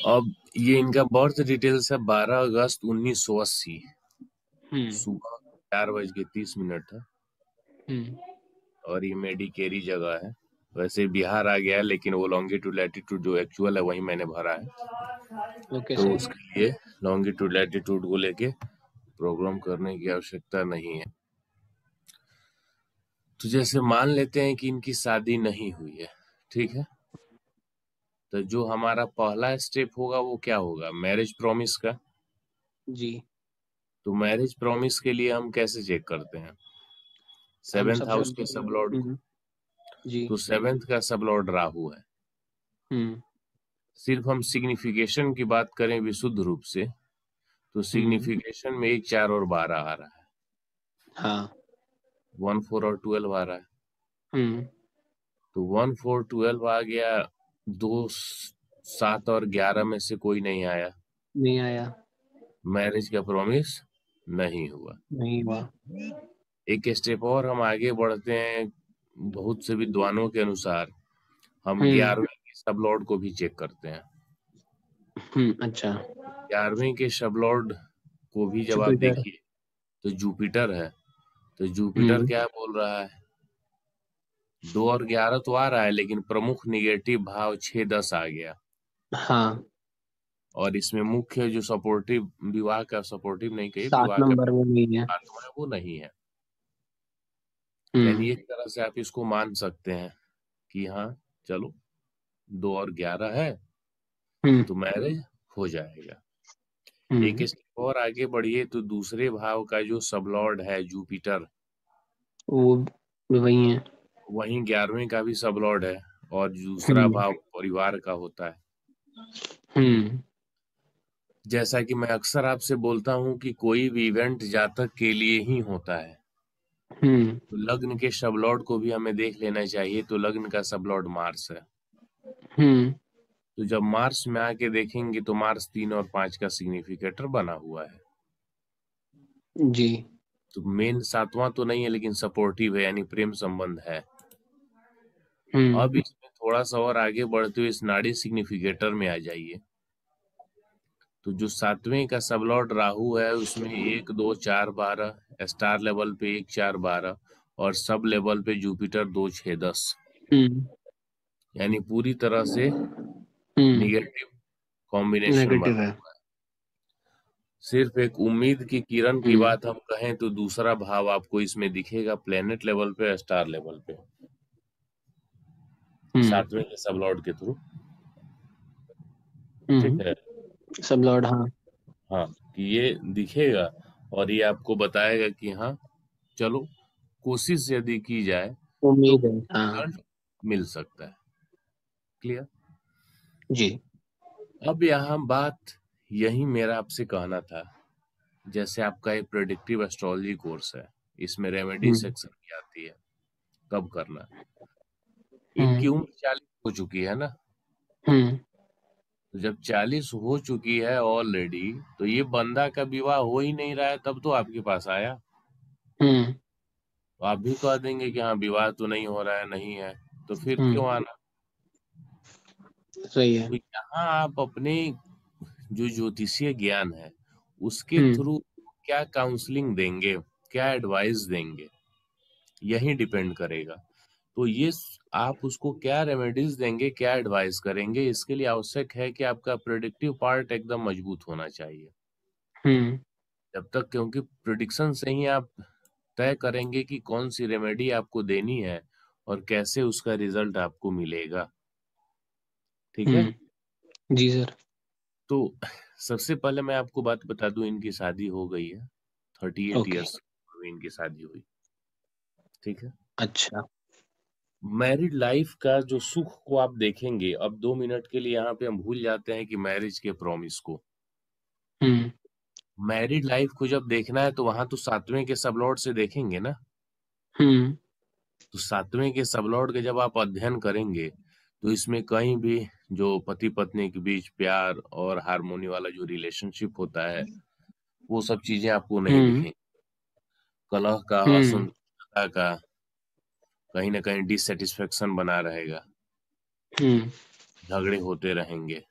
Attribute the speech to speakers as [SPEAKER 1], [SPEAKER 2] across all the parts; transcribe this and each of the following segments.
[SPEAKER 1] अब ये इनका बर्थ डिटेल्स है 12 अगस्त 1980,
[SPEAKER 2] हम्म
[SPEAKER 1] सुबह 4:30 था।
[SPEAKER 2] हम्म
[SPEAKER 1] और ये मेडिकेरी जगह है। वैसे बिहार आ गया है, लेकिन वो लॉन्गिट्यूड लैटिट्यूड जो एक्चुअल है वही मैंने भरा है।
[SPEAKER 2] ओके
[SPEAKER 1] तो
[SPEAKER 2] सर।
[SPEAKER 1] उसके लिए लॉन्गिट्यूड लैटिट्यूड को लेके प्रॉब्लम करने की आवश्यकता नहीं है। तो जैसे मान लेते हैं कि इनकी शादी नहीं हुई है, ठीक है। तो जो हमारा पहला स्टेप होगा वो क्या होगा, मैरिज प्रॉमिस का।
[SPEAKER 2] जी।
[SPEAKER 1] तो मैरिज प्रॉमिस के लिए हम कैसे चेक करते हैं,
[SPEAKER 2] हम
[SPEAKER 1] सेवेंथ
[SPEAKER 2] सबसे
[SPEAKER 1] हाउस के सब लॉर्ड को।
[SPEAKER 2] जी।
[SPEAKER 1] तो सेवेंथ का सब लॉर्ड राहु है।
[SPEAKER 2] हम्म
[SPEAKER 1] सिर्फ हम सिग्निफिकेशन की बात करें विशुद्ध रूप से, तो
[SPEAKER 2] हम्म
[SPEAKER 1] सिग्निफिकेशन में 1, 4 और 12 आ रहा है।
[SPEAKER 2] हाँ।
[SPEAKER 1] 1, 4 और 12 आ रहा है।
[SPEAKER 2] हम्म
[SPEAKER 1] तो 1, 4, 12 आ गया। 2, 7 और 11 में से कोई नहीं आया।
[SPEAKER 2] नहीं आया।
[SPEAKER 1] मैरिज का प्रॉमिस नहीं हुआ।
[SPEAKER 2] नहीं हुआ।
[SPEAKER 1] एक स्टेप और हम आगे बढ़ते हैं। बहुत से विद्वानों के अनुसार हम
[SPEAKER 2] हम्म
[SPEAKER 1] 11वें के सब लॉर्ड को भी चेक करते हैं।
[SPEAKER 2] अच्छा।
[SPEAKER 1] 11वें के सब लॉर्ड को भी जब आप
[SPEAKER 2] जुपिटर।
[SPEAKER 1] देखिए तो जुपिटर है। तो जुपिटर
[SPEAKER 2] हम्म
[SPEAKER 1] क्या बोल रहा है, 2 और 11 तो आ रहा है, लेकिन प्रमुख निगेटिव भाव 6, 10 आ गया।
[SPEAKER 2] हाँ।
[SPEAKER 1] और इसमें मुख्य जो सपोर्टिव, विवाह का सपोर्टिव नहीं कहिए,
[SPEAKER 2] सात
[SPEAKER 1] विवाह का
[SPEAKER 2] नंबर वो नहीं है।
[SPEAKER 1] आत्मा है वो नहीं है। यानी
[SPEAKER 2] हम्म
[SPEAKER 1] एक तरह से आप इसको मान सकते हैं कि हाँ चलो 2 और 11 है
[SPEAKER 2] हम्म
[SPEAKER 1] तो मैरिज हो जाएगा। एक
[SPEAKER 2] हम्म
[SPEAKER 1] स्टेप और आगे बढ़िए तो दूसरे भाव का जो सबलॉर्ड है जुपिटर,
[SPEAKER 2] वो भी वही है।
[SPEAKER 1] वहीं 11वें का भी सबलॉर्ड है। और दूसरा
[SPEAKER 2] हम्म
[SPEAKER 1] भाव परिवार का होता है।
[SPEAKER 2] हम्म
[SPEAKER 1] जैसा कि मैं अक्सर आपसे बोलता हूं कि कोई भी इवेंट जातक के लिए ही होता है।
[SPEAKER 2] हम्म
[SPEAKER 1] तो लग्न के सबलॉर्ड को भी हमें देख लेना चाहिए। तो लग्न का सबलॉर्ड मार्स है।
[SPEAKER 2] हम्म
[SPEAKER 1] तो जब मार्स में आके देखेंगे तो मार्स 3 और 5 का सिग्निफिकेटर बना हुआ है।
[SPEAKER 2] जी।
[SPEAKER 1] तो मेन 7वां तो नहीं है, लेकिन सपोर्टिव है, यानी प्रेम संबंध है।
[SPEAKER 2] हम्म
[SPEAKER 1] अब इसमें थोड़ा सा और आगे बढ़ते हुए इस नाड़ी सिग्निफिकेटर में आ जाइए। तो जो 7वें का सबलॉर्ड राहु है उसमें 1, 2, 4, 12, स्टार लेवल पे 1, 4, 12 और सब लेवल पे जुपिटर 2, 6, 10।
[SPEAKER 2] हम्म
[SPEAKER 1] यानी पूरी तरह से निगेटिव कॉम्बिनेशन
[SPEAKER 2] नेगेटिव
[SPEAKER 1] बना
[SPEAKER 2] है।
[SPEAKER 1] हुआ है। सिर्फ एक उम्मीद की किरण की
[SPEAKER 2] हम्म
[SPEAKER 1] बात हम कहें तो दूसरा भाव आपको इसमें दिखेगा प्लेनेट लेवल पे, स्टार लेवल पे,
[SPEAKER 2] हम्म
[SPEAKER 1] 7वें के सबलॉर्ड के थ्रू। ठीक है।
[SPEAKER 2] हम्म सब लॉर्ड हाँ।
[SPEAKER 1] हाँ, कि ये दिखेगा और ये आपको बताएगा कि हाँ चलो कोशिश यदि की जाए तो
[SPEAKER 2] उम्मीद है हाँ।
[SPEAKER 1] रिजल्ट मिल सकता है। क्लियर।
[SPEAKER 2] जी।
[SPEAKER 1] अब यहाँ बात यही मेरा आपसे कहना था। जैसे आपका एक प्रेडिक्टिव एस्ट्रोलॉजी कोर्स है, इसमें रेमेडी
[SPEAKER 2] हम्म
[SPEAKER 1] सेक्शन की आती है, कब करना।
[SPEAKER 2] हम्म
[SPEAKER 1] इनकी उम्र 40 हो चुकी है ना।
[SPEAKER 2] हम्म
[SPEAKER 1] तो जब 40 हो चुकी है ऑलरेडी, तो ये बंदा का विवाह हो ही नहीं रहा है, तब तो आपके पास आया।
[SPEAKER 2] हम्म
[SPEAKER 1] तो आप भी कह देंगे कि हाँ विवाह तो नहीं हो रहा है, नहीं है, तो फिर क्यों आना।
[SPEAKER 2] सही है।
[SPEAKER 1] तो यहाँ आप अपने जो ज्योतिषीय ज्ञान है उसके
[SPEAKER 2] हम्म
[SPEAKER 1] थ्रू क्या काउंसलिंग देंगे, क्या एडवाइस देंगे, यही डिपेंड करेगा। तो ये आप उसको क्या रेमेडीज देंगे, क्या एडवाइस करेंगे, इसके लिए आवश्यक है कि आपका प्रेडिक्टिव पार्ट एकदम मजबूत होना चाहिए।
[SPEAKER 2] हम्म
[SPEAKER 1] जब तक, क्योंकि प्रिडिक्शन से ही आप तय करेंगे कि कौन सी रेमेडी आपको देनी है और कैसे उसका रिजल्ट आपको मिलेगा। ठीक है।
[SPEAKER 2] जी सर।
[SPEAKER 1] तो सबसे पहले मैं आपको बात बता दूं, इनकी शादी हो गई है। 38
[SPEAKER 2] ओके।
[SPEAKER 1] ईयर्स में इनकी शादी हुई। ठीक है।
[SPEAKER 2] अच्छा।
[SPEAKER 1] मैरिड लाइफ का जो सुख को आप देखेंगे, अब 2 मिनट के लिए यहाँ पे हम भूल जाते हैं कि मैरिज के प्रॉमिस को।
[SPEAKER 2] हम्म
[SPEAKER 1] मैरिड लाइफ को जब देखना है तो वहां तो 7वें के सबलॉर्ड से देखेंगे ना।
[SPEAKER 2] हम्म
[SPEAKER 1] तो 7वें के सबलॉर्ड के जब आप अध्ययन करेंगे तो इसमें कहीं भी जो पति पत्नी के बीच प्यार और हार्मोनी वाला जो रिलेशनशिप होता है वो सब चीजें आपको नहीं
[SPEAKER 2] हम्म
[SPEAKER 1] दिखेंगी। कलह का,
[SPEAKER 2] हम्म
[SPEAKER 1] असंतुष्टता का, कहीं ना कहीं डिससेटिस्फेक्शन बना रहेगा,
[SPEAKER 2] हम्म
[SPEAKER 1] झगड़े होते रहेंगे।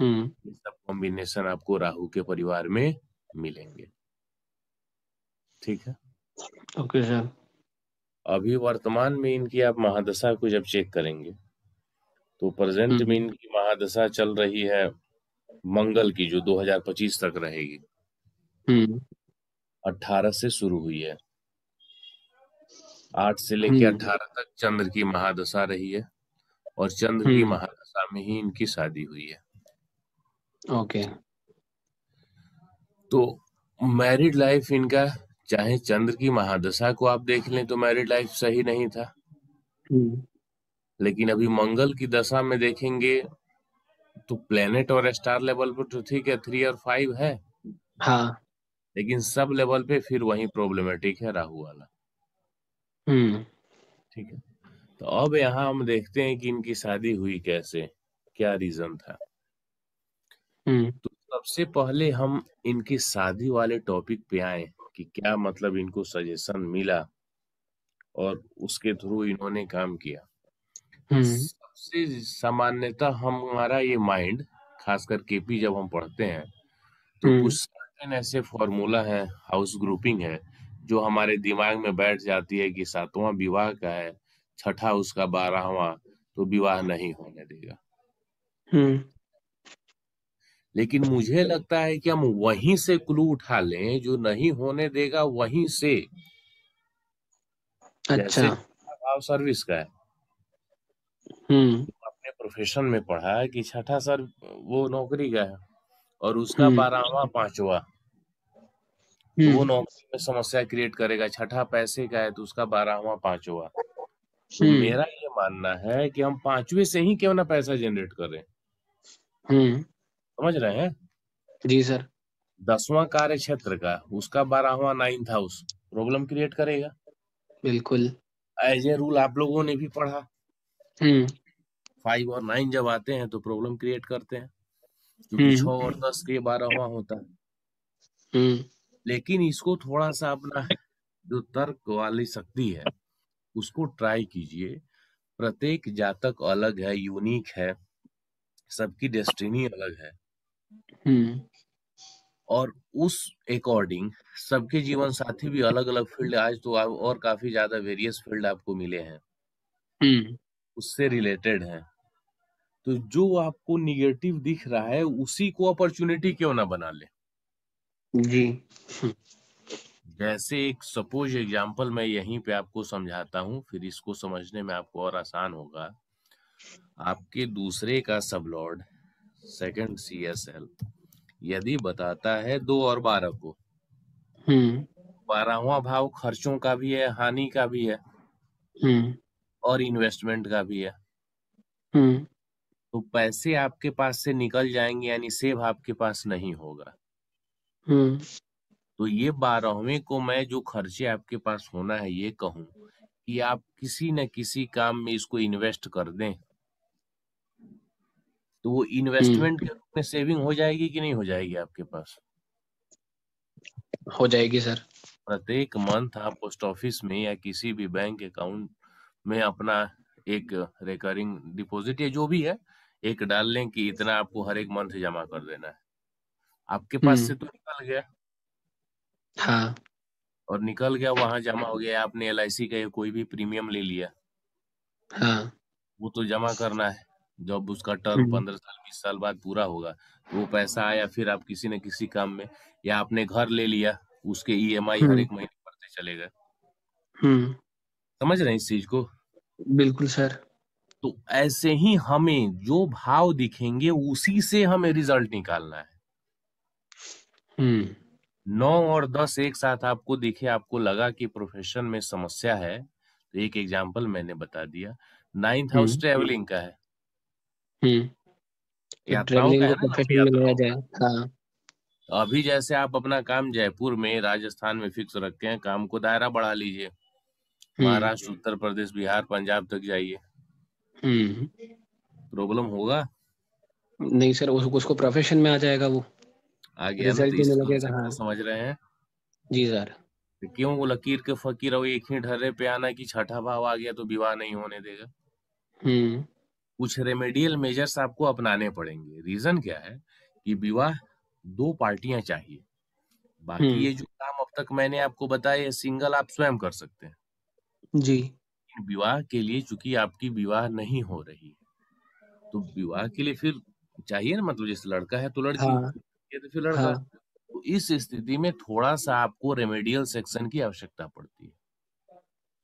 [SPEAKER 1] ये सब कॉम्बिनेशन आपको राहु के परिवार में मिलेंगे। ठीक है।
[SPEAKER 2] Okay sir.
[SPEAKER 1] अभी वर्तमान में इनकी आप महादशा को जब चेक करेंगे तो प्रेजेंट में इनकी महादशा चल रही है मंगल की, जो 2025 तक रहेगी। 18 से शुरू हुई है, 8 से लेके 18 तक चंद्र की महादशा रही है, और चंद्र की महादशा में ही इनकी शादी हुई है।
[SPEAKER 2] ओके।
[SPEAKER 1] तो मैरिड लाइफ इनका, चाहे चंद्र की महादशा को आप देख लें तो मैरिड लाइफ सही नहीं था, लेकिन अभी मंगल की दशा में देखेंगे तो प्लेनेट और स्टार लेवल पर तो ठीक है, 3 और 5 है,
[SPEAKER 2] हाँ।
[SPEAKER 1] लेकिन सब लेवल पे फिर वही प्रॉब्लमेटिक है, राहु वाला। ठीक है। तो अब यहाँ हम देखते हैं कि इनकी शादी हुई कैसे, क्या रीजन था। तो सबसे पहले हम इनकी शादी वाले टॉपिक पे आए कि क्या मतलब इनको सजेशन मिला और उसके थ्रू इन्होंने काम किया। सबसे सामान्यतः हमारा ये माइंड, खासकर केपी जब हम पढ़ते हैं तो कुछ सर्टेन ऐसे फॉर्मूला है, हाउस ग्रुपिंग है, जो हमारे दिमाग में बैठ जाती है कि 7वां विवाह का है, छठा उसका 12वां, तो विवाह नहीं होने देगा। लेकिन मुझे लगता है कि हम वहीं से क्लू उठा लें, जो नहीं होने देगा वहीं से। जैसे भाव सर्विस का है, अपने प्रोफेशन में पढ़ा है कि छठा सर वो नौकरी का है और उसका 12वां 5वां, तो वो नौकरी में समस्या क्रिएट करेगा। छठा पैसे का है तो उसका 12वां 5वां। तो मेरा ये मानना है कि हम 5वें से ही क्यों ना पैसा जनरेट करें। समझ रहे हैं?
[SPEAKER 2] जी सर।
[SPEAKER 1] 10वां कार्य क्षेत्र का, उसका 12वां 9th हाउस प्रॉब्लम क्रिएट करेगा।
[SPEAKER 2] बिल्कुल।
[SPEAKER 1] एज ए रूल आप लोगों ने भी पढ़ा, 5 और 9 जब आते हैं तो प्रॉब्लम क्रिएट करते हैं, क्योंकि 6 और 10 के 12वां होता है। लेकिन इसको थोड़ा सा अपना जो तर्क वाली शक्ति है उसको ट्राई कीजिए। प्रत्येक जातक अलग है, यूनिक है, सबकी डेस्टिनी अलग है, और उस अकॉर्डिंग सबके जीवन साथी भी अलग अलग फील्ड, आज तो और काफी ज्यादा वेरियस फील्ड आपको मिले हैं, उससे रिलेटेड है। तो जो आपको निगेटिव दिख रहा है उसी को अपॉर्चुनिटी क्यों ना बना ले।
[SPEAKER 2] जी।
[SPEAKER 1] जैसे एक सपोज एग्जांपल मैं यहीं पे आपको समझाता हूँ, फिर इसको समझने में आपको और आसान होगा। आपके दूसरे का सबलॉर्ड सेकंड CSL यदि बताता है 2 और 12 को, 12वां भाव खर्चों का भी है, हानि का भी है, और इन्वेस्टमेंट का भी है। तो पैसे आपके पास से निकल जाएंगे, यानी सेव आपके पास नहीं होगा। तो ये 12वें को मैं जो खर्चे आपके पास होना है ये कहूं कि आप किसी न किसी काम में इसको इन्वेस्ट कर दें, तो वो इन्वेस्टमेंट के रूप में सेविंग हो जाएगी कि नहीं हो जाएगी आपके पास?
[SPEAKER 2] हो जाएगी सर।
[SPEAKER 1] प्रत्येक मंथ आप पोस्ट ऑफिस में या किसी भी बैंक अकाउंट में अपना एक रिकरिंग डिपॉजिट या जो भी है एक डाल लें कि इतना आपको हर एक मंथ जमा कर देना है। आपके पास से तो निकल गया,
[SPEAKER 2] हाँ।
[SPEAKER 1] और निकल गया, वहां जमा हो गया, आपने LIC का कोई भी प्रीमियम ले लिया,
[SPEAKER 2] हाँ।
[SPEAKER 1] वो तो जमा करना है। जब उसका टर्म 15 साल 20 साल बाद पूरा होगा तो वो पैसा आया, फिर आप किसी न किसी काम में, या आपने घर ले लिया, उसके EMI हर एक महीने भरते चले गए। समझ रहे हैं इस चीज को?
[SPEAKER 2] बिल्कुल सर।
[SPEAKER 1] तो ऐसे ही हमें जो भाव दिखेंगे उसी से हमें रिजल्ट निकालना है। 9 और 10 एक साथ आपको दिखे, आपको लगा कि प्रोफेशन में समस्या है, तो एक एग्जांपल मैंने बता दिया। 9th हाउस ट्रेवलिंग का है,
[SPEAKER 2] तो
[SPEAKER 1] यात्राओं का
[SPEAKER 2] ट्रेवलिंग
[SPEAKER 1] है
[SPEAKER 2] को
[SPEAKER 1] ना, लंबी
[SPEAKER 2] प्रोफेशन में लाया
[SPEAKER 1] यात्राओं का।
[SPEAKER 2] जाए। हाँ।
[SPEAKER 1] तो अभी जैसे आप अपना काम जयपुर में, राजस्थान में फिक्स रखते हैं, काम को दायरा बढ़ा लीजिए, महाराष्ट्र, उत्तर प्रदेश, बिहार, पंजाब तक जाइए, प्रॉब्लम होगा?
[SPEAKER 2] नहीं सर, उसको प्रोफेशन में आ जाएगा वो,
[SPEAKER 1] आ गया ना? तो
[SPEAKER 2] रिजल्ट
[SPEAKER 1] इस
[SPEAKER 2] में लगेगा।
[SPEAKER 1] कॉन्सेप्ट
[SPEAKER 2] हाँ।
[SPEAKER 1] को समझ रहे हैं?
[SPEAKER 2] जी सर।
[SPEAKER 1] तो क्यों वो लकीर के फकीर और एक ही ढर्रे पे आना कि छठा भाव आ गया तो विवाह नहीं होने देगा? कुछ रेमेडियल मेजर्स आपको अपनाने पड़ेंगे। रीजन क्या है कि विवाह 2 पार्टियां चाहिए। बाकी ये जो काम अब तक मैंने आपको बताया ये सिंगल आप स्वयं कर सकते हैं।
[SPEAKER 2] जी।
[SPEAKER 1] विवाह के लिए चूंकि आपकी विवाह नहीं हो रही है, तो विवाह के लिए फिर चाहिए ना, मतलब जैसे लड़का है तो लड़की,
[SPEAKER 2] हाँ
[SPEAKER 1] ये तो फिर लड़का।
[SPEAKER 2] हाँ।
[SPEAKER 1] तो इस स्थिति में थोड़ा सा आपको रेमेडियल सेक्शन की आवश्यकता पड़ती है।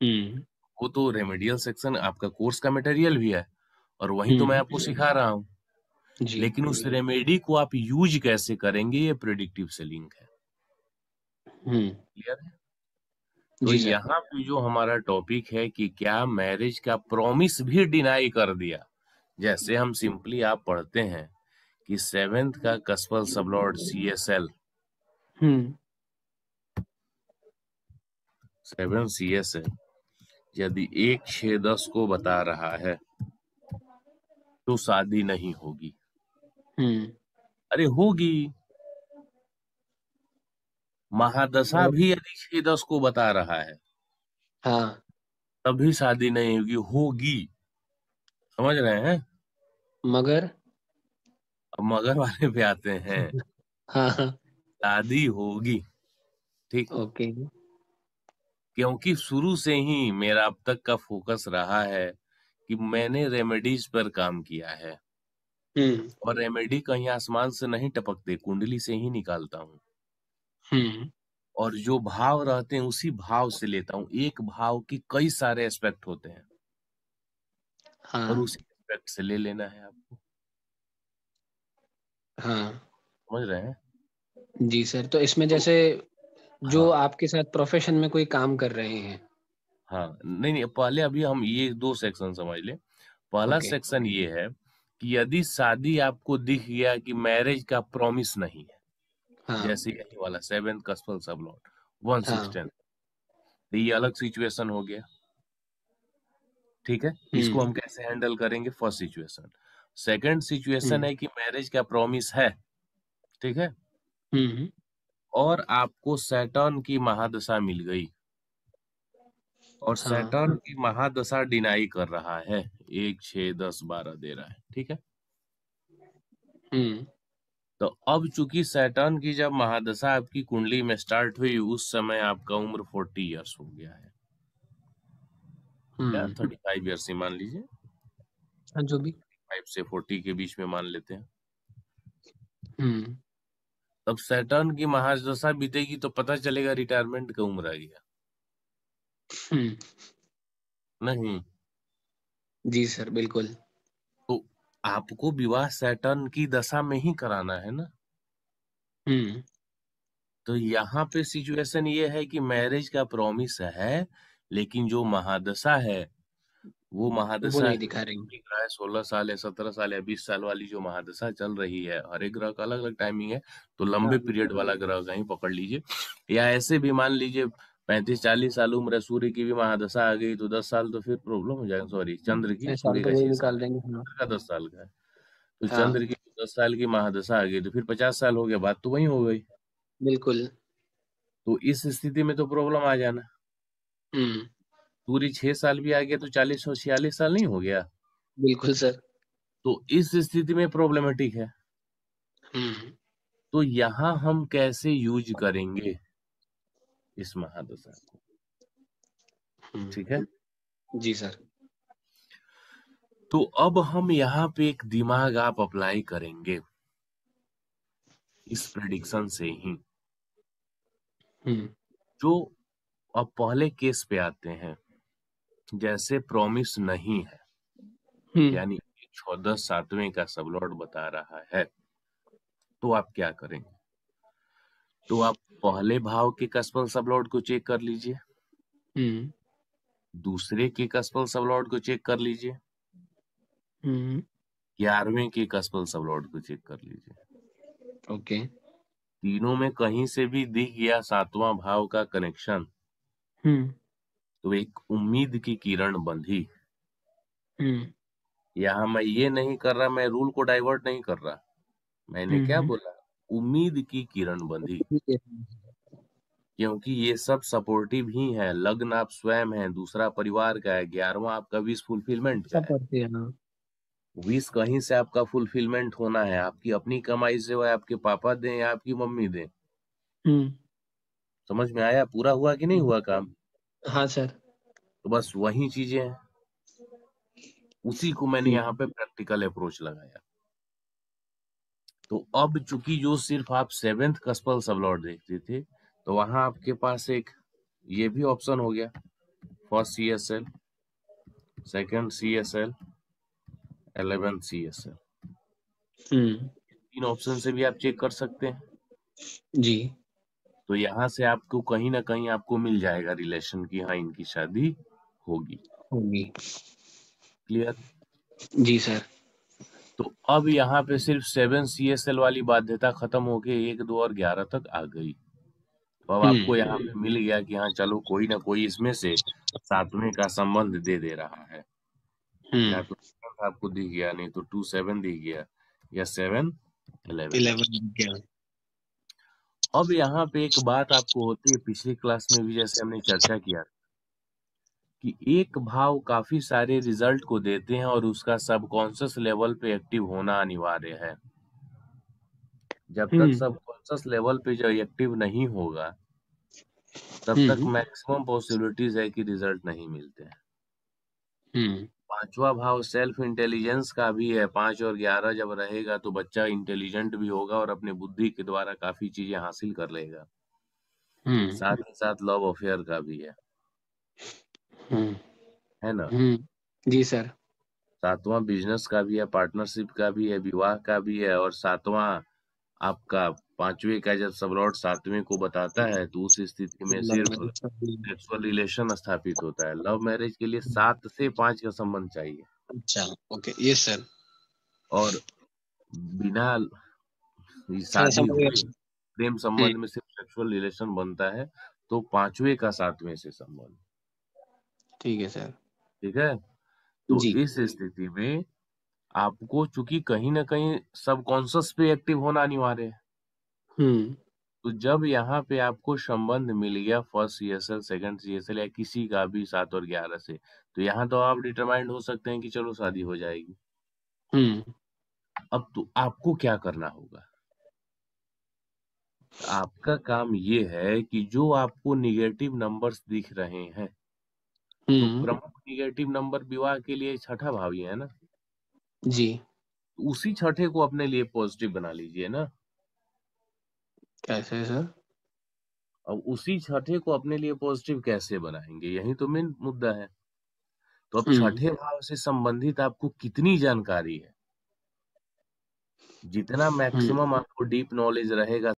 [SPEAKER 2] हम्म
[SPEAKER 1] वो तो रेमेडियल सेक्शन आपका कोर्स का मटेरियल भी है, और वही तो मैं
[SPEAKER 2] हम्म।
[SPEAKER 1] आपको सिखा रहा हूँ।
[SPEAKER 2] जी
[SPEAKER 1] लेकिन उस रेमेडी को आप यूज कैसे करेंगे, ये प्रिडिक्टिव सेलिंग है।
[SPEAKER 2] हम्म।
[SPEAKER 1] क्लियर है? तो
[SPEAKER 2] जी सर।
[SPEAKER 1] यहाँ पे जो हमारा टॉपिक है कि क्या मैरिज का प्रॉमिस भी डिनाई कर दिया। जैसे हम सिंपली आप पढ़ते हैं कि सेवेंथ का कस्पल सबलॉर्ड CSL,
[SPEAKER 2] हम्म
[SPEAKER 1] 7 CSL यदि 1 6 10 को बता रहा है तो शादी नहीं होगी।
[SPEAKER 2] हम्म।
[SPEAKER 1] अरे होगी। महादशा
[SPEAKER 2] और
[SPEAKER 1] भी यदि 6 10 को बता रहा है
[SPEAKER 2] हाँ।
[SPEAKER 1] तभी शादी नहीं होगी, होगी। समझ रहे हैं?
[SPEAKER 2] मगर
[SPEAKER 1] अब मगर वाले पे आते हैं।
[SPEAKER 2] हाँ हाँ।
[SPEAKER 1] शादी होगी। ठीक।
[SPEAKER 2] ओके।
[SPEAKER 1] क्योंकि शुरू से ही मेरा अब तक का फोकस रहा है कि मैंने रेमेडीज पर काम किया है,
[SPEAKER 2] हम्म
[SPEAKER 1] और रेमेडी कहीं आसमान से नहीं टपकते, कुंडली से ही निकालता हूँ।
[SPEAKER 2] हम्म।
[SPEAKER 1] और जो भाव रहते हैं उसी भाव से लेता हूँ। एक भाव की कई सारे एस्पेक्ट होते हैं, और
[SPEAKER 2] हाँ
[SPEAKER 1] उसी एस्पेक्ट से ले लेना है आपको।
[SPEAKER 2] हाँ।
[SPEAKER 1] समझ रहे हैं?
[SPEAKER 2] जी सर, तो इसमें
[SPEAKER 1] तो
[SPEAKER 2] जैसे जो
[SPEAKER 1] हाँ
[SPEAKER 2] आपके साथ प्रोफेशन में कोई काम कर रहे हैं।
[SPEAKER 1] हाँ, नहीं नहीं, पहले अभी हम ये 2 सेक्शन समझ ले। पहला
[SPEAKER 2] ओके।
[SPEAKER 1] सेक्शन ये है कि यदि शादी आपको दिख गया कि मैरिज का प्रॉमिस नहीं है,
[SPEAKER 2] हाँ
[SPEAKER 1] जैसे यही वाला 7 कस्पल सब लॉट 1/16,
[SPEAKER 2] हाँ।
[SPEAKER 1] तो ये अलग सिचुएशन हो गया। ठीक है, इसको हम कैसे हैंडल करेंगे? First situation. सेकंड सिचुएशन
[SPEAKER 2] हम्म
[SPEAKER 1] है कि मैरिज का प्रॉमिस है, ठीक है,
[SPEAKER 2] हम्म।
[SPEAKER 1] और आपको सैटर्न की महादशा मिल गई, और
[SPEAKER 2] हाँ।
[SPEAKER 1] सैटर्न की महादशा डिनाई कर रहा है, 1 6 10 12 दे रहा है, ठीक है।
[SPEAKER 2] हम्म।
[SPEAKER 1] तो अब चूंकि सैटर्न की जब महादशा आपकी कुंडली में स्टार्ट हुई उस समय आपका उम्र 40 इयर्स हो गया है, या
[SPEAKER 2] हम्म।
[SPEAKER 1] 35 इयर्स ही मान लीजिए,
[SPEAKER 2] हाँ, जो भी।
[SPEAKER 1] 5 से 40 के बीच में मान लेते हैं।
[SPEAKER 2] हम्म
[SPEAKER 1] तब सैटर्न की महादशा बीतेगी तो पता चलेगा रिटायरमेंट का उम्र आ गया।
[SPEAKER 2] हम्म।
[SPEAKER 1] नहीं,
[SPEAKER 2] जी सर, बिल्कुल।
[SPEAKER 1] तो आपको विवाह सैटर्न की दशा में ही कराना है ना।
[SPEAKER 2] हम्म।
[SPEAKER 1] तो यहाँ पे सिचुएशन ये है कि मैरिज का प्रॉमिस है, लेकिन जो महादशा है वो
[SPEAKER 2] वो
[SPEAKER 1] महादशा
[SPEAKER 2] नहीं दिखा रही।
[SPEAKER 1] 16 साल या 17 साल या 20 साल वाली जो महादशा चल रही है, हर एक ग्रह का अलग अलग टाइमिंग है, तो लंबे
[SPEAKER 2] हाँ।
[SPEAKER 1] पीरियड वाला ग्रह का ही पकड़ लीजिए। या ऐसे भी मान लीजिए 35 40 साल उम्र है, सूर्य की भी महादशा आ गई तो 10 साल तो फिर प्रॉब्लम हो जाएगा। सॉरी, चंद्र की,
[SPEAKER 2] 6 साल
[SPEAKER 1] सूर्य
[SPEAKER 2] तो
[SPEAKER 1] का
[SPEAKER 2] वही
[SPEAKER 1] 6 साल
[SPEAKER 2] निकाल
[SPEAKER 1] है,
[SPEAKER 2] देंगे, हाँ।
[SPEAKER 1] चंद्र का 10 साल का है। तो
[SPEAKER 2] हाँ,
[SPEAKER 1] चंद्र की 10 साल की महादशा आ गई तो फिर 50 साल हो गया, बात तो वही हो गई।
[SPEAKER 2] बिल्कुल।
[SPEAKER 1] तो इस स्थिति में तो प्रॉब्लम आ जाना।
[SPEAKER 2] हम्म।
[SPEAKER 1] सूर्य 6 साल भी आ गया तो 40 और 46 साल नहीं हो गया।
[SPEAKER 2] बिल्कुल सर।
[SPEAKER 1] तो इस स्थिति में प्रॉब्लमेटिक है।
[SPEAKER 2] हम्म
[SPEAKER 1] तो यहाँ हम कैसे यूज करेंगे इस महादशा को? ठीक है।
[SPEAKER 2] जी सर।
[SPEAKER 1] तो अब हम यहाँ पे एक दिमाग आप अप्लाई करेंगे इस प्रेडिक्शन से ही।
[SPEAKER 2] हम्म
[SPEAKER 1] जो अब पहले केस पे आते हैं, जैसे प्रॉमिस नहीं है,
[SPEAKER 2] हम्म।
[SPEAKER 1] यानी 6 10 7वें का सबलॉर्ड बता रहा है, तो आप क्या करेंगे? तो आप पहले भाव के कस्पल सबलॉर्ड को चेक कर लीजिए,
[SPEAKER 2] हम्म
[SPEAKER 1] दूसरे के कस्पल सबलॉर्ड को चेक कर लीजिए,
[SPEAKER 2] हम्म।
[SPEAKER 1] 11वें के कस्पल सबलॉर्ड को चेक कर लीजिए।
[SPEAKER 2] ओके।
[SPEAKER 1] तीनों में कहीं से भी दिख गया 7वां भाव का कनेक्शन,
[SPEAKER 2] हम्म
[SPEAKER 1] तो एक उम्मीद की किरण बंधी।
[SPEAKER 2] हम्म
[SPEAKER 1] यहाँ मैं ये नहीं कर रहा, मैं रूल को डाइवर्ट नहीं कर रहा, मैंने क्या
[SPEAKER 2] हम्म।
[SPEAKER 1] बोला? उम्मीद की किरण बंधी।
[SPEAKER 2] ठीक है।
[SPEAKER 1] क्योंकि ये सब सपोर्टिव ही है। लग्न आप स्वयं है, दूसरा परिवार का है, 11वां आपका विश फुलफिलमेंट का
[SPEAKER 2] सब
[SPEAKER 1] है।
[SPEAKER 2] पढ़ते हैं, हाँ।
[SPEAKER 1] विश कहीं से आपका फुलफिलमेंट होना है, आपकी अपनी कमाई से हो, आपके पापा दें या आपकी मम्मी दें।
[SPEAKER 2] हम्म।
[SPEAKER 1] समझ में आया? पूरा हुआ कि नहीं हुआ काम?
[SPEAKER 2] हाँ सर।
[SPEAKER 1] तो बस वही चीजें हैं, उसी को मैंने यहाँ पे प्रैक्टिकल अप्रोच लगाया। तो अब चूंकि जो सिर्फ आप 7th कस्पल सबलॉट देखते थे, तो वहां आपके पास एक ये भी ऑप्शन हो गया, first CSL, second CSL, 11th CSL। तीन ऑप्शन से भी आप चेक कर सकते हैं।
[SPEAKER 2] जी।
[SPEAKER 1] तो यहाँ से आपको कहीं ना कहीं आपको मिल जाएगा रिलेशन की हाँ इनकी शादी होगी।
[SPEAKER 2] होगी।
[SPEAKER 1] क्लियर?
[SPEAKER 2] जी सर।
[SPEAKER 1] तो अब यहाँ पे सिर्फ 7 CSL वाली बाध्यता खत्म होके 1, 2 और 11 तक आ गई। तो अब आपको यहाँ पे मिल गया कि हाँ चलो कोई ना कोई इसमें से 7वें का संबंध दे दे रहा है। या तो 7 आपको दिख गया, नहीं तो 2 7 दिख गया, या 7 11।
[SPEAKER 2] 11।
[SPEAKER 1] अब यहाँ पे एक बात आपको होती है, पिछली क्लास में भी जैसे हमने चर्चा किया कि एक भाव काफी सारे रिजल्ट को देते हैं और उसका सबकॉन्शियस लेवल पे एक्टिव होना अनिवार्य है। जब तक सबकॉन्शियस लेवल पे जो एक्टिव नहीं होगा, तब तक मैक्सिमम पॉसिबिलिटीज है कि रिजल्ट नहीं मिलते हैं। पांचवा भाव सेल्फ इंटेलिजेंस का भी है। 5 और 11 जब रहेगा तो बच्चा इंटेलिजेंट भी होगा और अपने बुद्धि के द्वारा काफी चीजें हासिल कर लेगा। साथ ही साथ लव अफेयर का भी है ना?
[SPEAKER 2] जी सर।
[SPEAKER 1] 7वां बिजनेस का भी है, पार्टनरशिप का भी है, विवाह का भी है, और 7वां आपका 5वें का जब सबलॉर्ड 7वें को बताता है तो उस स्थिति में सिर्फ सेक्सुअल रिलेशन स्थापित होता है। लव मैरिज के लिए 7 से 5 का संबंध चाहिए,
[SPEAKER 2] अच्छा, ओके, यस सर।
[SPEAKER 1] और बिना
[SPEAKER 2] हाँ,
[SPEAKER 1] शादी
[SPEAKER 2] समझ
[SPEAKER 1] हुए
[SPEAKER 2] गया।
[SPEAKER 1] प्रेम संबंध में सिर्फ सेक्सुअल रिलेशन बनता है तो 5वें का 7वें से संबंध।
[SPEAKER 2] ठीक है सर।
[SPEAKER 1] ठीक है? तो
[SPEAKER 2] जी।
[SPEAKER 1] इस स्थिति में आपको चूंकि कहीं ना कहीं सबकॉन्शियस पे एक्टिव होना अनिवार्य है। तो जब यहाँ पे आपको संबंध मिल गया फर्स्ट CSL, सेकंड CSL या किसी का भी 7 और 11 से, तो यहाँ तो आप डिटरमाइंड हो सकते हैं कि चलो शादी हो जाएगी। अब तो आपको क्या करना होगा? आपका काम ये है कि जो आपको निगेटिव नंबर्स दिख रहे हैं, तो प्रमुख निगेटिव नंबर विवाह के लिए छठा भाव ही है ना,
[SPEAKER 2] जी।
[SPEAKER 1] उसी छठे को अपने लिए पॉजिटिव बना लीजिए ना।
[SPEAKER 2] कैसे सर?
[SPEAKER 1] अब उसी छठे को अपने लिए पॉजिटिव कैसे बनाएंगे, यही तो मेन मुद्दा है। तो अब छठे भाव से संबंधित आपको कितनी जानकारी है, जितना मैक्सिमम आपको डीप नॉलेज रहेगा